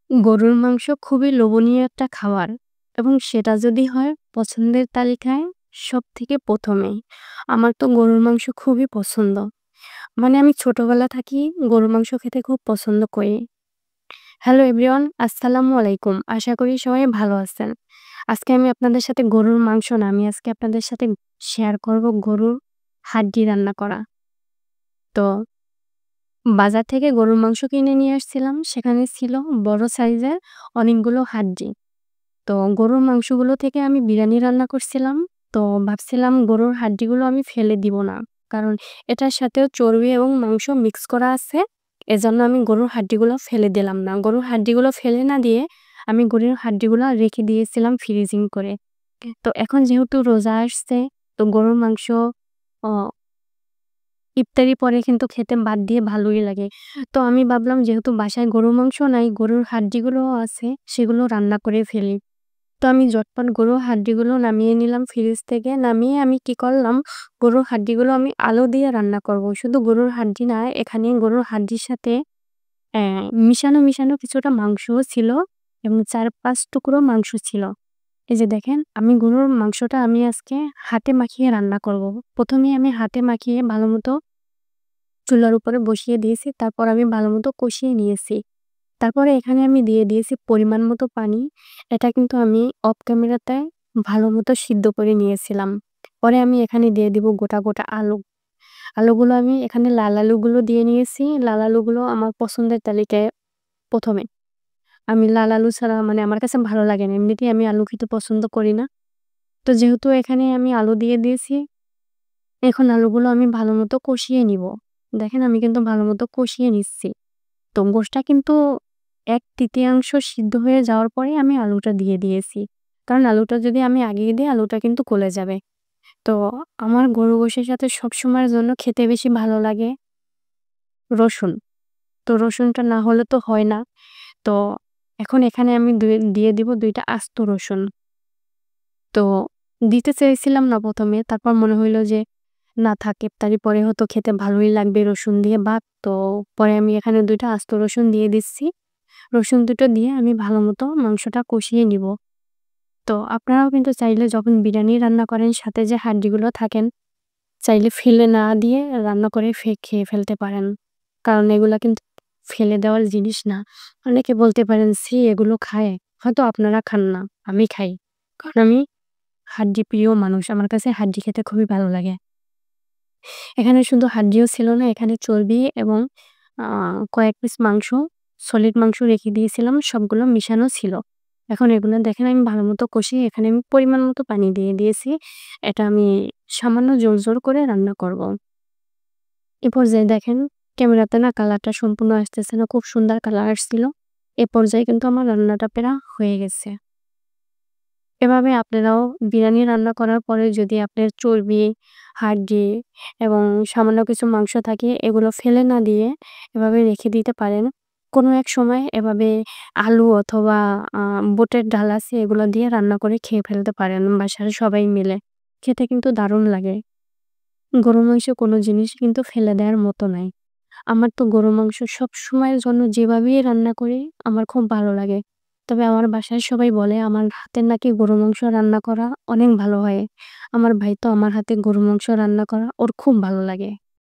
গরুর মাংস খুবই লোভনীয় একটা খাবার এবং সেটা যদি হয় পছন্দের তালিকায় সবথেকে ১ম এই। আমার তো গরুর মাংস খুবই পছন্দ। মানে আমি ছোটবেলা থাকি গরুর মাংস খেতে খুব পছন্দ করি। হ্যালো এভরিওয়ান, আসসালামু আলাইকুম। আশা করি সবাই ভালো আছেন। আজকে আমি আপনাদের সাথে গরুর মাংস না, আমি আজকে আপনাদের সাথে শেয়ার করব গরুর হাড্ডি রান্না করা। তো বাজার থেকে গরুর মাংস কিনে নিয়ে আসছিলাম। সেখানে ছিল বড় সাইজের অনেকগুলো হাড্ডি। তো গরুর মাংসগুলো থেকে আমি বিরিয়ানি রান্না করছিলাম। তো ভাবছিলাম গরুর হাড্ডিগুলো আমি ফেলে দিব না। কারণ এটার সাথেও চর্বি এবং মাংস মিক্স করা আছে। এজন্য আমি গরুর হাড্ডিগুলো ফেলে দিলাম না। গরুর হাড্ডিগুলো ফেলে না দিয়ে আমি গরুর হাড্ডিগুলো রেখে দিয়েছিলাম ফ্রিজিং করে। তো এখন যেহেতু রোজা আসছে, তো গরুর মাংস অ ইফতারির পরে কিন্তু খেতে বাদ দিয়ে ভালোই লাগে। তো আমি ভাবলাম যেহেতু বাসায় গরুর মাংস নাই, গরুর হাড্ডিগুলোও আছে, সেগুলো রান্না করে ফেলি। তো আমি ঝটপট গরুর হাড্ডিগুলো নামিয়ে নিলাম ফ্রিজ থেকে। নামিয়ে আমি কি করলাম, গরুর হাড্ডিগুলো আমি আলু দিয়ে রান্না করব। শুধু গরুর হাড্ডি না, এখানে গরুর হাড্ডির সাথে মিশানো কিছুটা মাংসও ছিল এবং ৪-৫ টুকরো মাংস ছিল। এই যে দেখেন, আমি গরুর মাংসটা আমি আজকে হাতে মাখিয়ে রান্না করব। ১ম এই আমি হাতে মাখিয়ে ভালোমতো চুলার উপরে বসিয়ে দিয়েছি। তারপর আমি ভালোমতো কষিয়ে নিয়েছি। তারপরে এখানে আমি দিয়ে দিয়েছি পরিমাণ মতো পানি। এটা কিন্তু আমি অফ ক্যামেরাতে ভালোমতো সিদ্ধ করে নিয়েছিলাম। পরে আমি এখানে দিয়ে দিব গোটা আলু। আলুগুলো আমি এখানে লাল আলুগুলো দিয়ে নিয়েছি। লাল আলুগুলো আমার পছন্দের তালিকায় ১ম এ। আমি লাল আলু ছাড়া মানে আমার কাছে ভালো লাগে না। এমনিতেই আমি আলু খেতে পছন্দ করি না। তো যেহেতু এখানে আমি আলু দিয়ে দিয়েছি, এখন আলুগুলো আমি ভালোমতো কষিয়ে নিব। দেখেন আমি কিন্তু ভালোমতো কষিয়ে নিচ্ছি। তো গোশটা কিন্তু ১/৩ সিদ্ধ হয়ে যাওয়ার পরে আমি আলুটা দিয়ে দিয়েছি। কারণ আলুটা যদি আমি আগিয়ে দিই আলুটা কিন্তু গলে যাবে। তো আমার গরু গোশের সাথে সবসময়ের জন্য খেতে বেশি ভালো লাগে রসুন। তো রসুনটা না হলে তো হয় না। তো এখন এখানে আমি দিয়ে দিব ২ টা আস্ত রসুন। তো দিতে চেয়েছিলাম না ১ম এ। তারপর মনে হইল যে না থাক, ইফতারির পরে হয়তো খেতে ভালোই লাগবে রসুন দিয়ে ভাত। তো পরে আমি এখানে ২ টা আস্ত রসুন দিয়ে দিচ্ছি। রসুন দুটো দিয়ে আমি ভালোমতো মাংসটা কষিয়ে নিব। তো আপনারাও কিন্তু চাইলে যখন বিরিয়ানি রান্না করেন সাথে যে হাড্ডিগুলো থাকেন, চাইলে ফেলে না দিয়ে রান্না করে খেয়ে ফেলতে পারেন। কারণ এগুলা কিন্তু ফেলে দেওয়ার জিনিস না। অনেকে বলতে পারেন, "ছি এগুলো খায়?" হয়তো আপনারা খান না, আমি খাই। কারণ আমি হাড্ডি প্রিয় মানুষ। আমার কাছে হাড্ডি খেতে খুবই ভালো লাগে। এখানে শুধু হাড্ডিও ছিল না, এখানে চর্বি এবং আ কয়েক পিস মাংস, সলিড মাংস রেখে দিয়েছিলাম। সবগুলো মিশানো ছিল। এখন এগুলো দেখেন আমি ভালোমতো কষিয়ে এখানে আমি পরিমাণ মতো পানি দিয়ে দিয়েছি। এটা আমি সামান্য জোল করে রান্না করব। এ পর্যায়ে দেখেন ক্যামেরাতে না কালারটা সম্পূর্ণ আসতেছে না। খুব সুন্দর কালার আসছিল। এ পর্যায়ে কিন্তু আমার রান্নাটা হয়ে গেছে। এভাবে আপনারাও বিরিয়ানি রান্না করার পরে যদি আপনার চর্বি, হাড্ডি এবং সামান্য কিছু মাংস থাকে এগুলো ফেলে না দিয়ে এভাবে রেখে দিতে পারেন। কোনো এক সময় এভাবে আলু অথবা আ বুটের ডাল আছে এগুলো দিয়ে রান্না করে খেয়ে ফেলতে পারেন বাসার সবাই মিলে। খেতে কিন্তু দারুণ লাগে। গরুর মাংস কোনো জিনিসই কিন্তু ফেলে দেওয়ার মতো নয়। আমার তো গরুর মাংস সবসময়ের জন্য যেভাবেই রান্না করি আমার খুব ভালো লাগে। তবে আমার বাসায় সবাই বলে আমার হাতের নাকি গরুর মাংস রান্না করা অনেক ভালো হয়। আমার ভাই তো আমার হাতে গরুর মাংস রান্না করা ওর খুব ভালো লাগে।